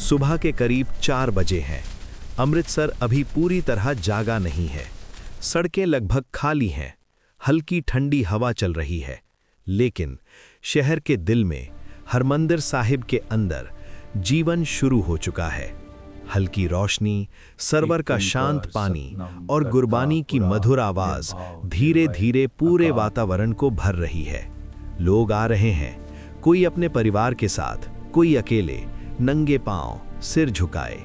सुबह के करीब 4 बजे हैं। अमृतसर अभी पूरी तरह जागा नहीं है। सड़कें लगभग खाली हैं, हल्की ठंडी हवा चल रही है, लेकिन शहर के दिल में, हरमंदिर साहिब के अंदर जीवन शुरू हो चुका है। हल्की रोशनी, सरवर का शांत पानी और गुरबानी की मधुर आवाज धीरे धीरे पूरे वातावरण को भर रही है। लोग आ रहे हैं, कोई अपने परिवार के साथ, कोई अकेले, नंगे पांव, सिर झुकाए।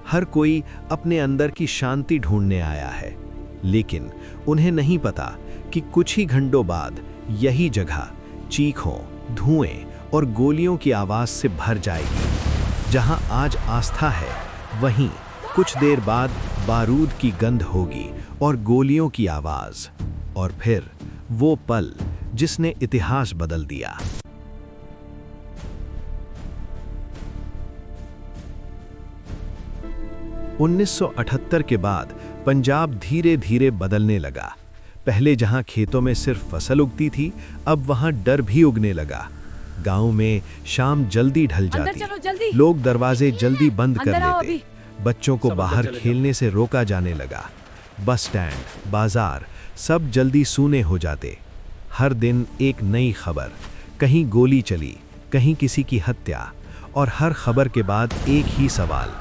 हर कोई अपने अंदर की शांति ढूंढने आया है, लेकिन उन्हें नहीं पता कि कुछ ही घंटों बाद यही जगह चीखों, धुएं और गोलियों की आवाज से भर जाएगी। जहां आज आस्था है, वहीं कुछ देर बाद बारूद की गंध होगी और गोलियों की आवाज, और फिर वो पल जिसने इतिहास बदल दिया। 1978 के बाद पंजाब धीरे धीरे बदलने लगा। पहले जहां खेतों में सिर्फ फसल उगती थी, अब वहां डर भी उगने लगा। गांव में शाम जल्दी ढल जाती, लोग दरवाजे जल्दी बंद कर लेते, बच्चों को बाहर खेलने से रोका जाने लगा। बस स्टैंड, बाजार सब जल्दी सूने हो जाते। हर दिन एक नई खबर, कहीं गोली चली, कहीं किसी की हत्या, और हर खबर के बाद एक ही सवाल,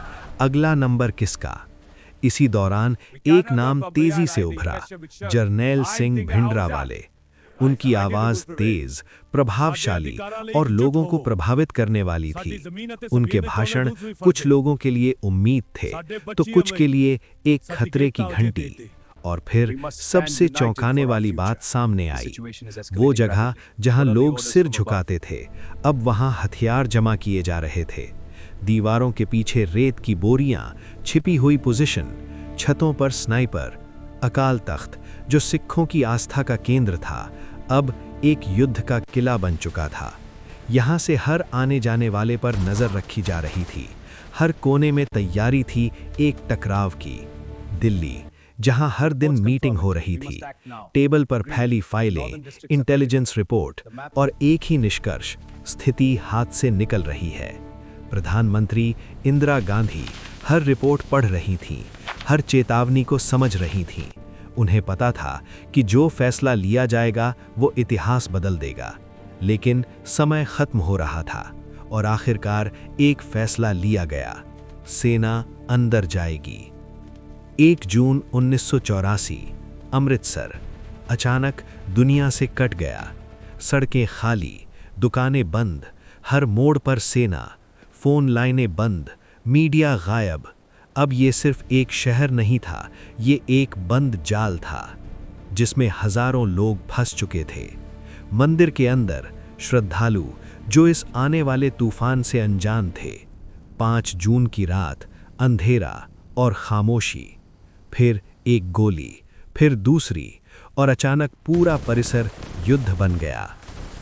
अगला नंबर किसका? इसी दौरान एक नाम तेजी से उभरा, जर्नैल सिंह भिंडरावाले। उनकी आवाज तेज, प्रभावशाली और लोगों को प्रभावित करने वाली थी। उनके भाषण कुछ लोगों के लिए उम्मीद थे, तो कुछ के लिए एक खतरे की घंटी। और फिर सबसे चौंकाने वाली बात सामने आई। वो जगह जहां लोग सिर झुकाते थे, अब वहां हथियार जमा किए जा रहे थे। दीवारों के पीछे रेत की बोरियां, छिपी हुई पोजीशन, छतों पर स्नाइपर। अकाल तख्त, जो सिखों की आस्था का केंद्र था, अब एक युद्ध का किला बन चुका था। यहां से हर आने जाने वाले पर नजर रखी जा रही थी। हर कोने में तैयारी थी एक टकराव की। दिल्ली, जहां हर दिन मीटिंग हो रही थी, टेबल पर फैली फाइलें, इंटेलिजेंस रिपोर्ट और एक ही निष्कर्ष, स्थिति हाथ से निकल रही है। प्रधानमंत्री इंदिरा गांधी हर रिपोर्ट पढ़ रही थीं, हर चेतावनी को समझ रही थीं। उन्हें पता था कि जो फैसला लिया जाएगा वो इतिहास बदल देगा। लेकिन समय खत्म हो रहा था और आखिरकार एक फैसला लिया गया, सेना अंदर जाएगी। 1 जून 1984, अमृतसर अचानक दुनिया से कट गया। सड़कें खाली, दुकानें बंद, हर मोड़ पर सेना, फोन लाइनें बंद, मीडिया गायब। अब ये सिर्फ एक शहर नहीं था, ये एक बंद जाल था जिसमें हजारों लोग फंस चुके थे। मंदिर के अंदर श्रद्धालु जो इस आने वाले तूफान से अनजान थे। 5 जून की रात, अंधेरा और खामोशी। फिर एक गोली, फिर दूसरी, और अचानक पूरा परिसर युद्ध बन गया।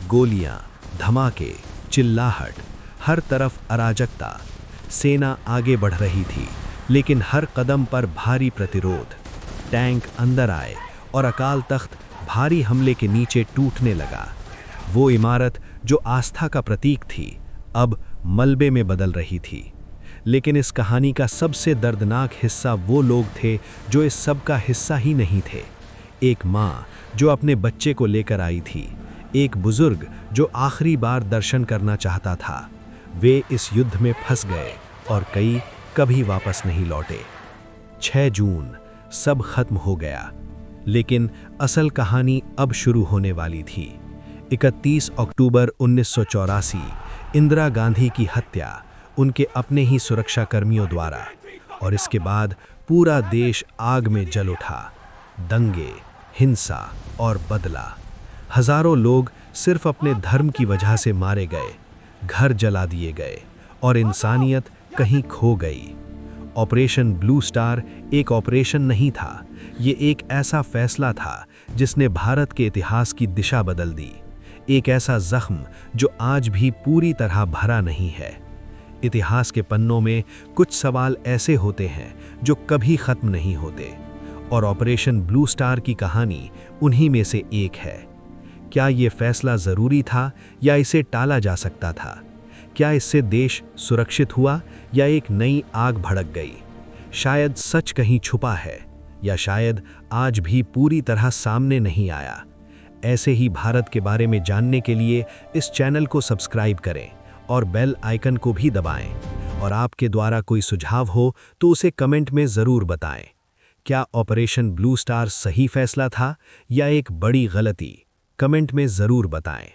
गोलियां, धमाके, चिल्लाहट, हर तरफ अराजकता। सेना आगे बढ़ रही थी, लेकिन हर कदम पर भारी प्रतिरोध। टैंक अंदर आए और अकाल तख्त भारी हमले के नीचे टूटने लगा। वो इमारत जो आस्था का प्रतीक थी, अब मलबे में बदल रही थी। लेकिन इस कहानी का सबसे दर्दनाक हिस्सा वो लोग थे जो इस सब का हिस्सा ही नहीं थे। एक माँ जो अपने बच्चे को लेकर आई थी, एक बुजुर्ग जो आखिरी बार दर्शन करना चाहता था। वे इस युद्ध में फंस गए और कई कभी वापस नहीं लौटे। 6 जून, सब खत्म हो गया, लेकिन असल कहानी अब शुरू होने वाली थी। 31 अक्टूबर 1984, इंदिरा गांधी की हत्या उनके अपने ही सुरक्षा कर्मियों द्वारा, और इसके बाद पूरा देश आग में जल उठा। दंगे, हिंसा और बदला। हजारों लोग सिर्फ अपने धर्म की वजह से मारे गए, घर जला दिए गए और इंसानियत कहीं खो गई। ऑपरेशन ब्लू स्टार एक ऑपरेशन नहीं था, ये एक ऐसा फैसला था जिसने भारत के इतिहास की दिशा बदल दी। एक ऐसा जख्म जो आज भी पूरी तरह भरा नहीं है। इतिहास के पन्नों में कुछ सवाल ऐसे होते हैं जो कभी खत्म नहीं होते, और ऑपरेशन ब्लू स्टार की कहानी उन्हीं में से एक है। क्या ये फैसला ज़रूरी था या इसे टाला जा सकता था? क्या इससे देश सुरक्षित हुआ या एक नई आग भड़क गई? शायद सच कहीं छुपा है, या शायद आज भी पूरी तरह सामने नहीं आया। ऐसे ही भारत के बारे में जानने के लिए इस चैनल को सब्सक्राइब करें और बेल आइकन को भी दबाएं। और आपके द्वारा कोई सुझाव हो तो उसे कमेंट में ज़रूर बताएं। क्या ऑपरेशन ब्लू स्टार सही फैसला था या एक बड़ी गलती? कमेंट में ज़रूर बताएं।